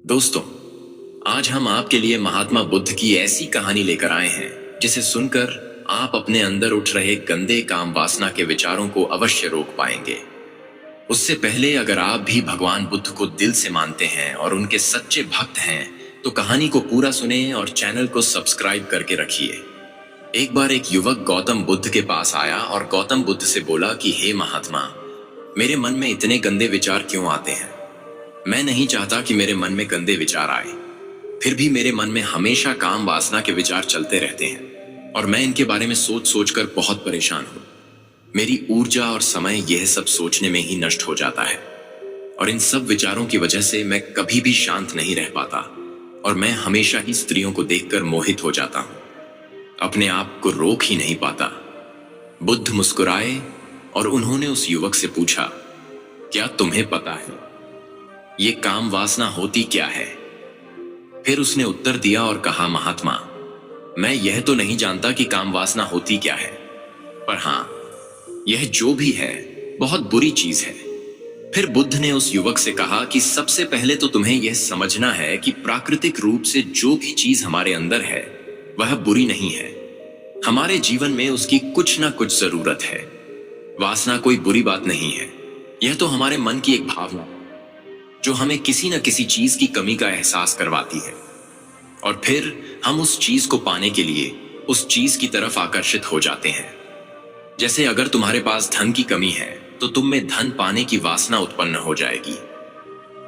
दोस्तों, आज हम आपके लिए महात्मा बुद्ध की ऐसी कहानी लेकर आए हैं जिसे सुनकर आप अपने अंदर उठ रहे गंदे काम वासना के विचारों को अवश्य रोक पाएंगे। उससे पहले अगर आप भी भगवान बुद्ध को दिल से मानते हैं और उनके सच्चे भक्त हैं, तो कहानी को पूरा सुने और चैनल को सब्सक्राइब करके रखिए। एक बार एक युवक गौतम बुद्ध के पास आया और गौतम बुद्ध से बोला कि हे महात्मा, मेरे मन में इतने गंदे विचार क्यों आते हैं? मैं नहीं चाहता कि मेरे मन में गंदे विचार आए, फिर भी मेरे मन में हमेशा काम वासना के विचार चलते रहते हैं और मैं इनके बारे में सोच सोचकर बहुत परेशान हूं। मेरी ऊर्जा और समय यह सब सोचने में ही नष्ट हो जाता है और इन सब विचारों की वजह से मैं कभी भी शांत नहीं रह पाता और मैं हमेशा ही स्त्रियों को देखकर मोहित हो जाता हूं, अपने आप को रोक ही नहीं पाता। बुद्ध मुस्कुराए और उन्होंने उस युवक से पूछा, क्या तुम्हें पता है ये काम वासना होती क्या है? फिर उसने उत्तर दिया और कहा, महात्मा, मैं यह तो नहीं जानता कि काम वासना होती क्या है, पर हां, यह जो भी है बहुत बुरी चीज है। फिर बुद्ध ने उस युवक से कहा कि सबसे पहले तो तुम्हें यह समझना है कि प्राकृतिक रूप से जो भी चीज हमारे अंदर है वह बुरी नहीं है। हमारे जीवन में उसकी कुछ ना कुछ जरूरत है। वासना कोई बुरी बात नहीं है, यह तो हमारे मन की एक भावना है जो हमें किसी न किसी चीज की कमी का एहसास करवाती है और फिर हम उस चीज को पाने के लिए उस चीज की तरफ आकर्षित हो जाते हैं। जैसे अगर तुम्हारे पास धन की कमी है तो तुम में धन पाने की वासना उत्पन्न हो जाएगी।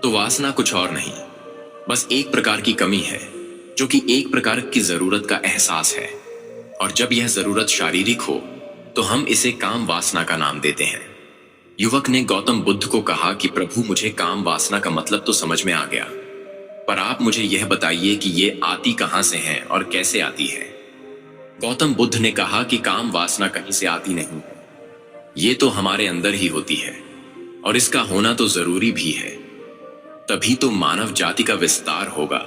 तो वासना कुछ और नहीं, बस एक प्रकार की कमी है जो कि एक प्रकार की जरूरत का एहसास है, और जब यह जरूरत शारीरिक हो तो हम इसे काम वासना का नाम देते हैं। युवक ने गौतम बुद्ध को कहा कि प्रभु, मुझे काम वासना का मतलब तो समझ में आ गया, पर आप मुझे यह बताइए कि ये आती कहां से है और कैसे आती है। गौतम बुद्ध ने कहा कि काम वासना कहीं से आती नहीं है, ये तो हमारे अंदर ही होती है और इसका होना तो जरूरी भी है, तभी तो मानव जाति का विस्तार होगा।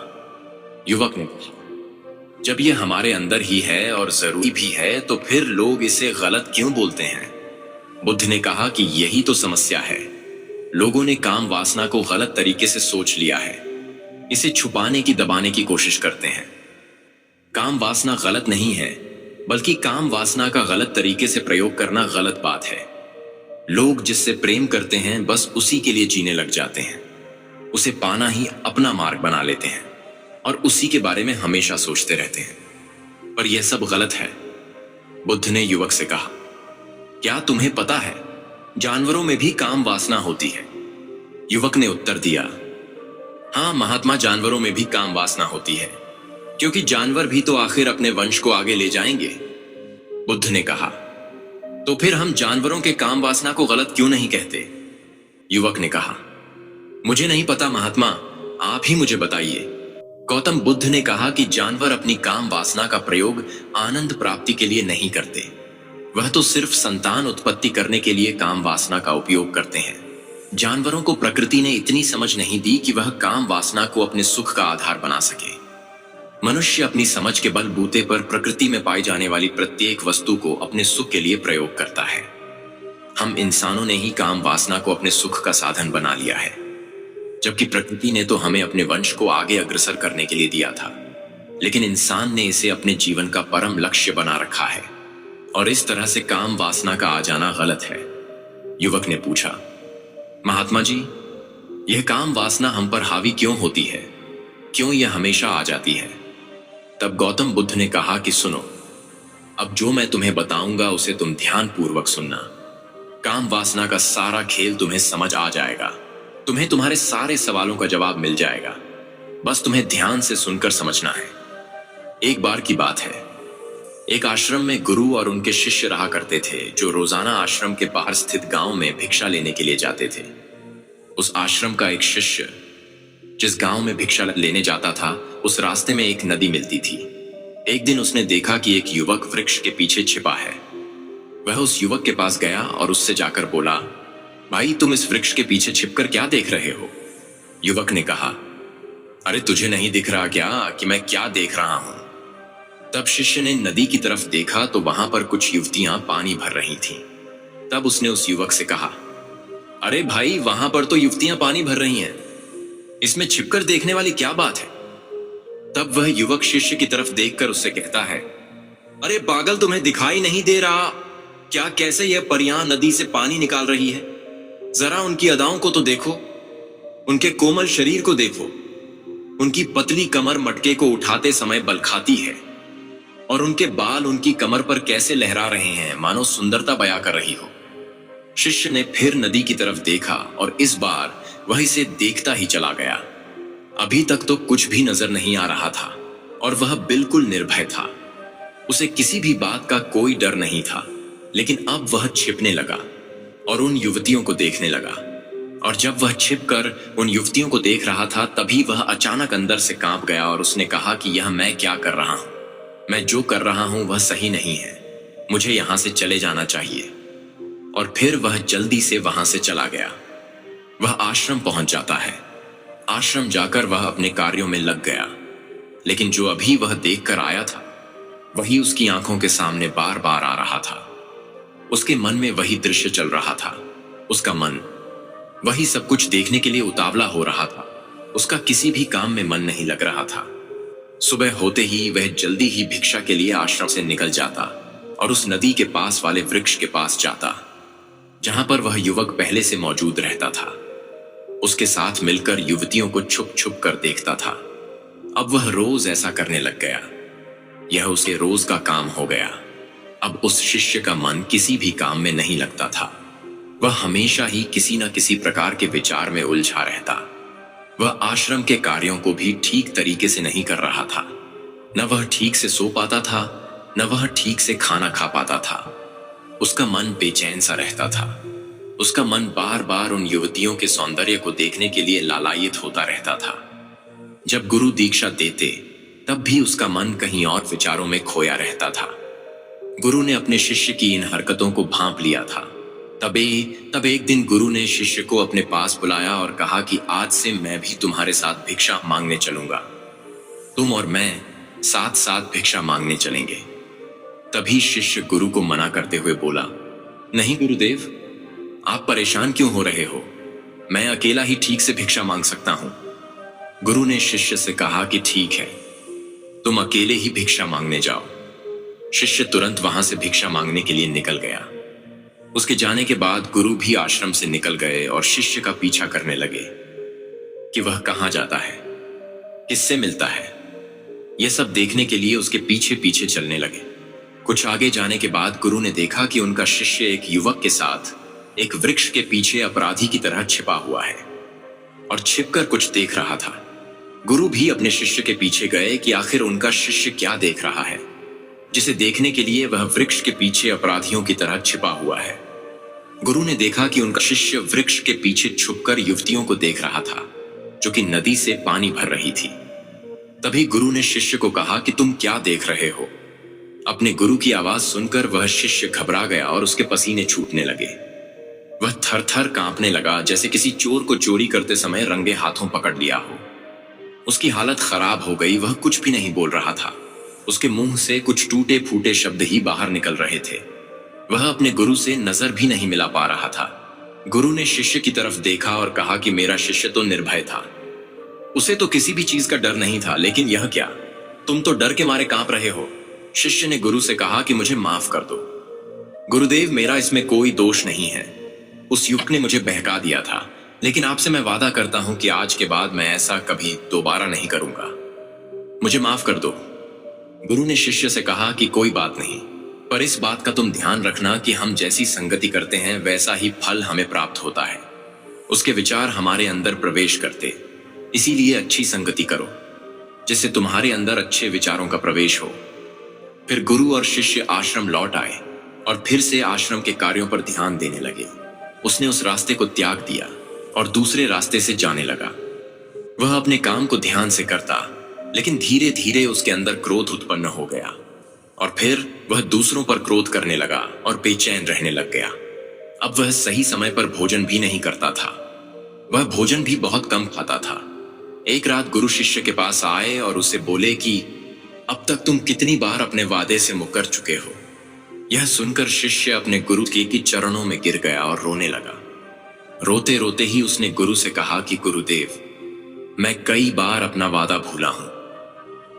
युवक ने कहा, जब यह हमारे अंदर ही है और जरूरी भी है तो फिर लोग इसे गलत क्यों बोलते हैं? बुद्ध ने कहा कि यही तो समस्या है, लोगों ने काम वासना को गलत तरीके से सोच लिया है, इसे छुपाने की दबाने की कोशिश करते हैं। काम वासना गलत नहीं है, बल्कि काम वासना का गलत तरीके से प्रयोग करना गलत बात है। लोग जिससे प्रेम करते हैं बस उसी के लिए जीने लग जाते हैं, उसे पाना ही अपना मार्ग बना लेते हैं और उसी के बारे में हमेशा सोचते रहते हैं, पर यह सब गलत है। बुद्ध ने युवक से कहा, क्या तुम्हें पता है जानवरों में भी काम वासना होती है? युवक ने उत्तर दिया, हाँ महात्मा, जानवरों में भी काम वासना होती है, क्योंकि जानवर भी तो आखिर अपने वंश को आगे ले जाएंगे। बुद्ध ने कहा, तो फिर हम जानवरों के काम वासना को गलत क्यों नहीं कहते? युवक ने कहा, मुझे नहीं पता महात्मा, आप ही मुझे बताइए। गौतम बुद्ध ने कहा कि जानवर अपनी काम वासना का प्रयोग आनंद प्राप्ति के लिए नहीं करते, वह तो सिर्फ संतान उत्पत्ति करने के लिए काम वासना का उपयोग करते हैं। जानवरों को प्रकृति ने इतनी समझ नहीं दी कि वह काम वासना को अपने सुख का आधार बना सके। मनुष्य अपनी समझ के बलबूते पर प्रकृति में पाई जाने वाली प्रत्येक वस्तु को अपने सुख के लिए प्रयोग करता है। हम इंसानों ने ही काम वासना को अपने सुख का साधन बना लिया है, जबकि प्रकृति ने तो हमें अपने वंश को आगे अग्रसर करने के लिए दिया था, लेकिन इंसान ने इसे अपने जीवन का परम लक्ष्य बना रखा है और इस तरह से काम वासना का आ जाना गलत है। युवक ने पूछा, महात्मा जी, यह काम वासना हम पर हावी क्यों होती है? क्यों यह हमेशा आ जाती है? तब गौतम बुद्ध ने कहा कि सुनो, अब जो मैं तुम्हें बताऊंगा उसे तुम ध्यान पूर्वक सुनना। काम वासना का सारा खेल तुम्हें समझ आ जाएगा, तुम्हें तुम्हारे सारे सवालों का जवाब मिल जाएगा, बस तुम्हें ध्यान से सुनकर समझना है। एक बार की बात है, एक आश्रम में गुरु और उनके शिष्य रहा करते थे, जो रोजाना आश्रम के बाहर स्थित गांव में भिक्षा लेने के लिए जाते थे। उस आश्रम का एक शिष्य जिस गांव में भिक्षा लेने जाता था, उस रास्ते में एक नदी मिलती थी। एक दिन उसने देखा कि एक युवक वृक्ष के पीछे छिपा है। वह उस युवक के पास गया और उससे जाकर बोला, भाई, तुम इस वृक्ष के पीछे छिपकर क्या देख रहे हो? युवक ने कहा, अरे तुझे नहीं दिख रहा क्या कि मैं क्या देख रहा हूं? तब शिष्य ने नदी की तरफ देखा तो वहां पर कुछ युवतियां पानी भर रही थीं। तब उसने उस युवक से कहा, अरे भाई, वहां पर तो युवतियां पानी भर रही हैं। इसमें छिपकर देखने वाली क्या बात है? तब वह युवक शिष्य की तरफ देखकर उससे कहता है, अरे पागल, तुम्हें दिखाई नहीं दे रहा क्या कैसे यह परियां नदी से पानी निकाल रही है? जरा उनकी अदाओं को तो देखो, उनके कोमल शरीर को देखो, उनकी पतली कमर मटके को उठाते समय बल खाती है और उनके बाल उनकी कमर पर कैसे लहरा रहे हैं, मानो सुंदरता बयां कर रही हो। शिष्य ने फिर नदी की तरफ देखा और इस बार वह इसे देखता ही चला गया। अभी तक तो कुछ भी नजर नहीं आ रहा था और वह बिल्कुल निर्भय था। उसे किसी भी बात का कोई डर नहीं था, लेकिन अब वह छिपने लगा और उन युवतियों को देखने लगा। और जब वह छिपकर उन युवतियों को देख रहा था, तभी वह अचानक अंदर से कांप गया और उसने कहा कि यह मैं क्या कर रहा हूं? मैं जो कर रहा हूं वह सही नहीं है, मुझे यहां से चले जाना चाहिए। और फिर वह जल्दी से वहां से चला गया। वह आश्रम पहुंच जाता है। आश्रम जाकर वह अपने कार्यों में लग गया, लेकिन जो अभी वह देखकर आया था वही उसकी आंखों के सामने बार बार आ रहा था। उसके मन में वही दृश्य चल रहा था। उसका मन वही सब कुछ देखने के लिए उतावला हो रहा था। उसका किसी भी काम में मन नहीं लग रहा था। सुबह होते ही वह जल्दी ही भिक्षा के लिए आश्रम से निकल जाता और उस नदी के पास वाले वृक्ष के पास जाता जहां पर वह युवक पहले से मौजूद रहता था। उसके साथ मिलकर युवतियों को छुप छुप कर देखता था। अब वह रोज ऐसा करने लग गया। यह उसके रोज का काम हो गया। अब उस शिष्य का मन किसी भी काम में नहीं लगता था। वह हमेशा ही किसी न किसी प्रकार के विचार में उलझा रहता। वह आश्रम के कार्यों को भी ठीक तरीके से नहीं कर रहा था। न वह ठीक से सो पाता था, न वह ठीक से खाना खा पाता था। उसका मन बेचैन सा रहता था। उसका मन बार बार उन युवतियों के सौंदर्य को देखने के लिए लालायित होता रहता था। जब गुरु दीक्षा देते तब भी उसका मन कहीं और विचारों में खोया रहता था। गुरु ने अपने शिष्य की इन हरकतों को भांप लिया था। तब एक दिन गुरु ने शिष्य को अपने पास बुलाया और कहा कि आज से मैं भी तुम्हारे साथ भिक्षा मांगने चलूंगा। तुम और मैं साथ साथ भिक्षा मांगने चलेंगे। तभी शिष्य गुरु को मना करते हुए बोला, नहीं गुरुदेव, आप परेशान क्यों हो रहे हो? मैं अकेला ही ठीक से भिक्षा मांग सकता हूं। गुरु ने शिष्य से कहा कि ठीक है, तुम अकेले ही भिक्षा मांगने जाओ। शिष्य तुरंत वहां से भिक्षा मांगने के लिए निकल गया। उसके जाने के बाद गुरु भी आश्रम से निकल गए और शिष्य का पीछा करने लगे कि वह कहां जाता है, किससे मिलता है। यह सब देखने के लिए उसके पीछे पीछे चलने लगे। कुछ आगे जाने के बाद गुरु ने देखा कि उनका शिष्य एक युवक के साथ एक वृक्ष के पीछे अपराधी की तरह छिपा हुआ है और छिपकर कुछ देख रहा था। गुरु भी अपने शिष्य के पीछे गए कि आखिर उनका शिष्य क्या देख रहा है, जिसे देखने के लिए वह वृक्ष के पीछे अपराधियों की तरह छिपा हुआ है। गुरु ने देखा कि उनका शिष्य वृक्ष के पीछे छुपकर युवतियों को देख रहा था जो कि नदी से पानी भर रही थी। तभी गुरु ने शिष्य को कहा कि तुम क्या देख रहे हो? अपने गुरु की आवाज सुनकर वह शिष्य घबरा गया और उसके पसीने छूटने लगे। वह थर थर कांपने लगा, जैसे किसी चोर को चोरी करते समय रंगे हाथों पकड़ लिया हो। उसकी हालत खराब हो गई। वह कुछ भी नहीं बोल रहा था। उसके मुंह से कुछ टूटे फूटे शब्द ही बाहर निकल रहे थे। वह अपने गुरु से नजर भी नहीं मिला पा रहा था। गुरु ने शिष्य की तरफ देखा और कहा कि मेरा शिष्य तो निर्भय था, उसे तो किसी भी चीज का डर नहीं था, लेकिन यह क्या, तुम तो डर के मारे कांप रहे हो। शिष्य ने गुरु से कहा कि मुझे माफ कर दो गुरुदेव, मेरा इसमें कोई दोष नहीं है। उस युवक ने मुझे बहका दिया था, लेकिन आपसे मैं वादा करता हूं कि आज के बाद मैं ऐसा कभी दोबारा नहीं करूंगा। मुझे माफ कर दो। गुरु ने शिष्य से कहा कि कोई बात नहीं, पर इस बात का तुम ध्यान रखना कि हम जैसी संगति करते हैं वैसा ही फल हमें प्राप्त होता है। उसके विचार हमारे अंदर प्रवेश करते, इसीलिए अच्छी संगति करो जिससे तुम्हारे अंदर अच्छे विचारों का प्रवेश हो। फिर गुरु और शिष्य आश्रम लौट आए और फिर से आश्रम के कार्यों पर ध्यान देने लगे। उसने उस रास्ते को त्याग दिया और दूसरे रास्ते से जाने लगा। वह अपने काम को ध्यान से करता, लेकिन धीरे धीरे उसके अंदर क्रोध उत्पन्न हो गया और फिर वह दूसरों पर क्रोध करने लगा और बेचैन रहने लग गया। अब वह सही समय पर भोजन भी नहीं करता था। वह भोजन भी बहुत कम खाता था। एक रात गुरु शिष्य के पास आए और उसे बोले कि अब तक तुम कितनी बार अपने वादे से मुकर चुके हो। यह सुनकर शिष्य अपने गुरु के चरणों में गिर गया और रोने लगा। रोते रोते ही उसने गुरु से कहा कि गुरुदेव, मैं कई बार अपना वादा भूला हूं,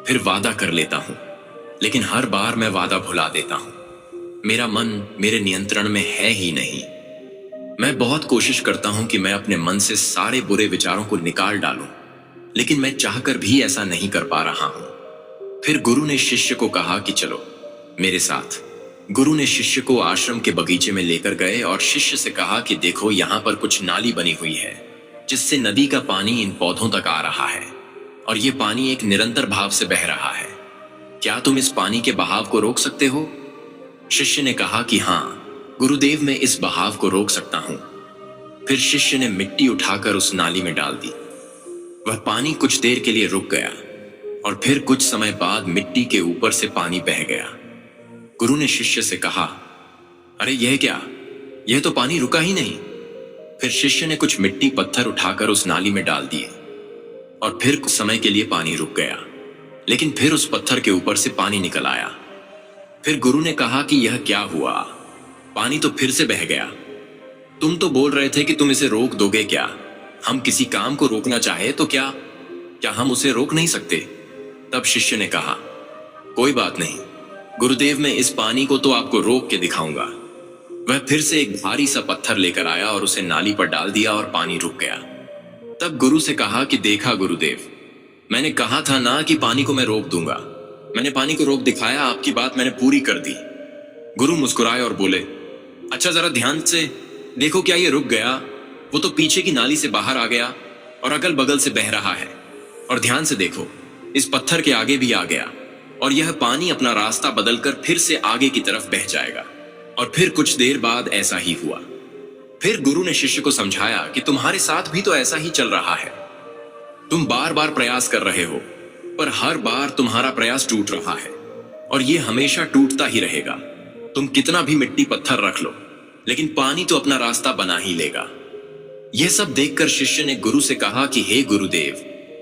फिर वादा कर लेता हूं, लेकिन हर बार मैं वादा भुला देता हूं। मेरा मन मेरे नियंत्रण में है ही नहीं। मैं बहुत कोशिश करता हूं कि मैं अपने मन से सारे बुरे विचारों को निकाल डालूं, लेकिन मैं चाहकर भी ऐसा नहीं कर पा रहा हूं। फिर गुरु ने शिष्य को कहा कि चलो मेरे साथ। गुरु ने शिष्य को आश्रम के बगीचे में लेकर गए और शिष्य से कहा कि देखो, यहां पर कुछ नाली बनी हुई है जिससे नदी का पानी इन पौधों तक आ रहा है, और यह पानी एक निरंतर भाव से बह रहा है। क्या तुम इस पानी के बहाव को रोक सकते हो? शिष्य ने कहा कि हां गुरुदेव, मैं इस बहाव को रोक सकता हूं। फिर शिष्य ने मिट्टी उठाकर उस नाली में डाल दी। वह पानी कुछ देर के लिए रुक गया और फिर कुछ समय बाद मिट्टी के ऊपर से पानी बह गया। गुरु ने शिष्य से कहा, अरे यह क्या, यह तो पानी रुका ही नहीं। फिर शिष्य ने कुछ मिट्टी पत्थर उठाकर उस नाली में डाल दिए और फिर कुछ समय के लिए पानी रुक गया, लेकिन फिर उस पत्थर के ऊपर से पानी निकल आया। फिर गुरु ने कहा कि यह क्या हुआ, पानी तो फिर से बह गया। तुम तो बोल रहे थे कि तुम इसे रोक दोगे। क्या हम किसी काम को रोकना चाहे तो क्या हम उसे रोक नहीं सकते? तब शिष्य ने कहा, कोई बात नहीं गुरुदेव, मैं इस पानी को तो आपको रोक के दिखाऊंगा। वह फिर से एक भारी सा पत्थर लेकर आया और उसे नाली पर डाल दिया और पानी रुक गया। तब गुरु से कहा कि देखा गुरुदेव, मैंने कहा था ना कि पानी को मैं रोक दूंगा। मैंने पानी को रोक दिखाया, आपकी बात मैंने पूरी कर दी। गुरु मुस्कुराए और बोले, अच्छा जरा ध्यान से देखो, क्या ये रुक गया? वो तो पीछे की नाली से बाहर आ गया और अगल बगल से बह रहा है। और ध्यान से देखो, इस पत्थर के आगे भी आ गया और यह पानी अपना रास्ता बदलकर फिर से आगे की तरफ बह जाएगा। और फिर कुछ देर बाद ऐसा ही हुआ। फिर गुरु ने शिष्य को समझाया कि तुम्हारे साथ भी तो ऐसा ही चल रहा है। तुम बार बार प्रयास कर रहे हो, पर हर बार तुम्हारा प्रयास टूट रहा है और यह हमेशा टूटता ही रहेगा। तुम कितना भी मिट्टी पत्थर रख लो, लेकिन पानी तो अपना रास्ता बना ही लेगा। यह सब देखकर शिष्य ने गुरु से कहा कि हे गुरुदेव,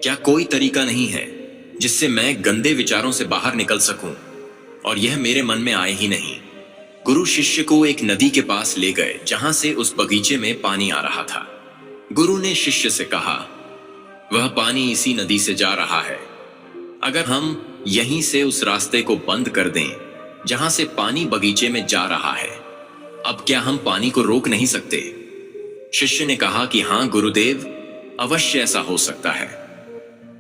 क्या कोई तरीका नहीं है जिससे मैं गंदे विचारों से बाहर निकल सकूं और यह मेरे मन में आए ही नहीं? गुरु शिष्य को एक नदी के पास ले गए जहां से उस बगीचे में पानी आ रहा था। गुरु ने शिष्य से कहा, वह पानी इसी नदी से जा रहा है। अगर हम यहीं से उस रास्ते को बंद कर दें जहां से पानी बगीचे में जा रहा है, अब क्या हम पानी को रोक नहीं सकते? शिष्य ने कहा कि हां गुरुदेव, अवश्य ऐसा हो सकता है।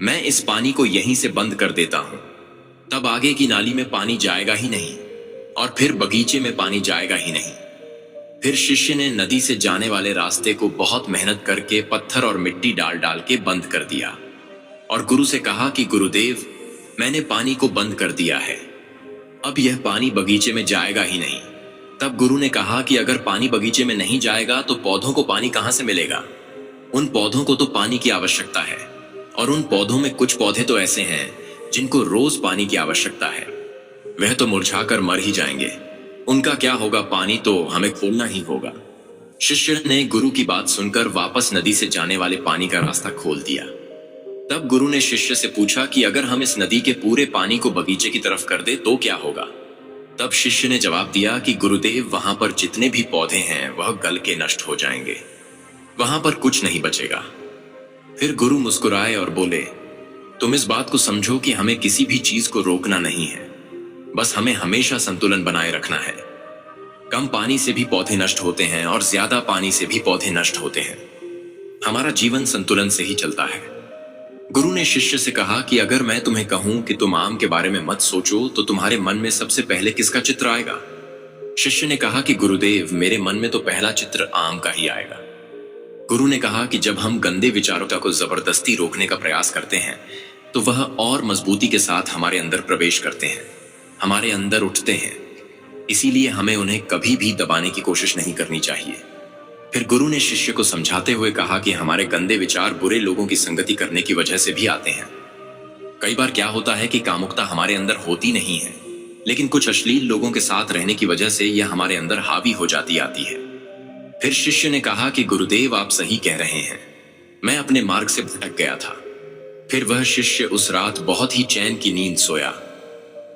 मैं इस पानी को यहीं से बंद कर देता हूं, तब आगे की नाली में पानी जाएगा ही नहीं और फिर बगीचे में पानी जाएगा ही नहीं। फिर शिष्य ने नदी से जाने वाले रास्ते को बहुत मेहनत करके पत्थर और मिट्टी डाल डाल के बंद कर दिया और गुरु से कहा कि गुरुदेव, मैंने पानी को बंद कर दिया है, अब यह पानी बगीचे में जाएगा ही नहीं। तब गुरु ने कहा कि अगर पानी बगीचे में नहीं जाएगा तो पौधों को पानी कहां से मिलेगा? उन पौधों को तो पानी की आवश्यकता है और उन पौधों में कुछ पौधे तो ऐसे हैं जिनको रोज पानी की आवश्यकता है। वह तो मुरझाकर मर ही जाएंगे, उनका क्या होगा? पानी तो हमें खोलना ही होगा। शिष्य ने गुरु की बात सुनकर वापस नदी से जाने वाले पानी का रास्ता खोल दिया। तब गुरु ने शिष्य से पूछा कि अगर हम इस नदी के पूरे पानी को बगीचे की तरफ कर दे तो क्या होगा? तब शिष्य ने जवाब दिया कि गुरुदेव, वहां पर जितने भी पौधे हैं वह गल के नष्ट हो जाएंगे, वहां पर कुछ नहीं बचेगा। फिर गुरु मुस्कुराए और बोले, तुम इस बात को समझो कि हमें किसी भी चीज को रोकना नहीं है, बस हमें हमेशा संतुलन बनाए रखना है। कम पानी से भी पौधे नष्ट होते हैं और ज्यादा पानी से भी पौधे नष्ट होते हैं। हमारा जीवन संतुलन से ही चलता है। गुरु ने शिष्य से कहा कि अगर मैं तुम्हें कहूं कि तुम आम के बारे में मत सोचो तो तुम्हारे मन में सबसे पहले किसका चित्र आएगा? शिष्य ने कहा कि गुरुदेव, मेरे मन में तो पहला चित्र आम का ही आएगा। गुरु ने कहा कि जब हम गंदे विचारों को जबरदस्ती रोकने का प्रयास करते हैं तो वह और मजबूती के साथ हमारे अंदर प्रवेश करते हैं, हमारे अंदर उठते हैं। इसीलिए हमें उन्हें कभी भी दबाने की कोशिश नहीं करनी चाहिए। फिर गुरु ने शिष्य को समझाते हुए कहा कि हमारे गंदे विचार बुरे लोगों की संगति करने की वजह से भी आते हैं। कई बार क्या होता है कि कामुकता हमारे अंदर होती नहीं है, लेकिन कुछ अश्लील लोगों के साथ रहने की वजह से यह हमारे अंदर हावी हो जाती आती है। फिर शिष्य ने कहा कि गुरुदेव, आप सही कह रहे हैं, मैं अपने मार्ग से भटक गया था। फिर वह शिष्य उस रात बहुत ही चैन की नींद सोया।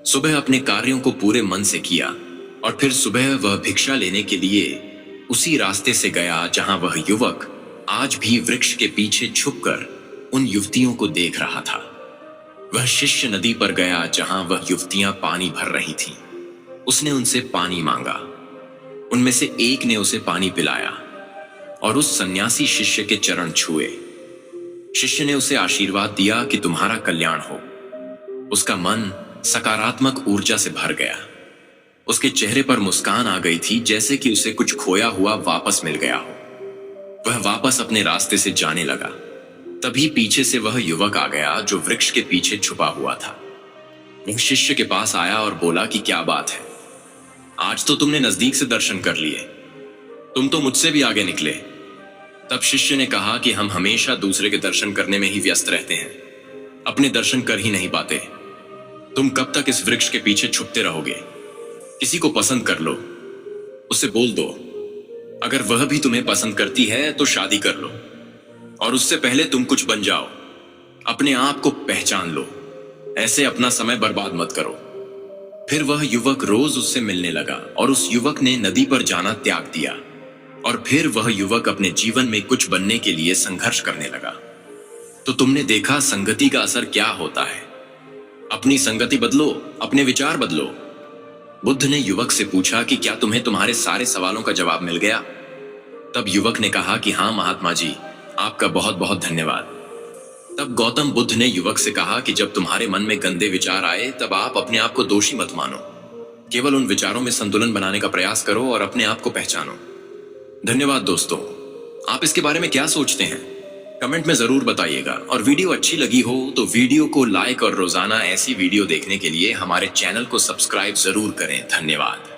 सुबह अपने कार्यों को पूरे मन से किया और फिर सुबह वह भिक्षा लेने के लिए उसी रास्ते से गया जहां वह युवक आज भी वृक्ष के पीछे छुपकर उन युवतियों को देख रहा था। वह शिष्य नदी पर गया जहां वह युवतियां पानी भर रही थीं। उसने उनसे पानी मांगा। उनमें से एक ने उसे पानी पिलाया और उस सन्यासी शिष्य के चरण छुए। शिष्य ने उसे आशीर्वाद दिया कि तुम्हारा कल्याण हो। उसका मन सकारात्मक ऊर्जा से भर गया। उसके चेहरे पर मुस्कान आ गई थी, जैसे कि उसे कुछ खोया हुआ वापस मिल गया हो। वह वापस अपने रास्ते से जाने लगा। तभी पीछे से वह युवक आ गया जो वृक्ष के पीछे छुपा हुआ था। वह शिष्य के पास आया और बोला कि क्या बात है, आज तो तुमने नजदीक से दर्शन कर लिए, तुम तो मुझसे भी आगे निकले। तब शिष्य ने कहा कि हम हमेशा दूसरे के दर्शन करने में ही व्यस्त रहते हैं, अपने दर्शन कर ही नहीं पाते। तुम कब तक इस वृक्ष के पीछे छुपते रहोगे? किसी को पसंद कर लो, उसे बोल दो। अगर वह भी तुम्हें पसंद करती है तो शादी कर लो, और उससे पहले तुम कुछ बन जाओ। अपने आप को पहचान लो, ऐसे अपना समय बर्बाद मत करो। फिर वह युवक रोज उससे मिलने लगा और उस युवक ने नदी पर जाना त्याग दिया। और फिर वह युवक अपने जीवन में कुछ बनने के लिए संघर्ष करने लगा। तो तुमने देखा संगति का असर क्या होता है। अपनी संगति बदलो, अपने विचार बदलो। बुद्ध ने युवक से पूछा कि क्या तुम्हें तुम्हारे सारे सवालों का जवाब मिल गया? तब युवक ने कहा कि हाँ महात्मा जी, आपका बहुत बहुत धन्यवाद। तब गौतम बुद्ध ने युवक से कहा कि जब तुम्हारे मन में गंदे विचार आए तब आप अपने आप को दोषी मत मानो। केवल उन विचारों में संतुलन बनाने का प्रयास करो और अपने आप को पहचानो। धन्यवाद दोस्तों। आप इसके बारे में क्या सोचते हैं? कमेंट में जरूर बताइएगा। और वीडियो अच्छी लगी हो तो वीडियो को लाइक और रोजाना ऐसी वीडियो देखने के लिए हमारे चैनल को सब्सक्राइब जरूर करें। धन्यवाद।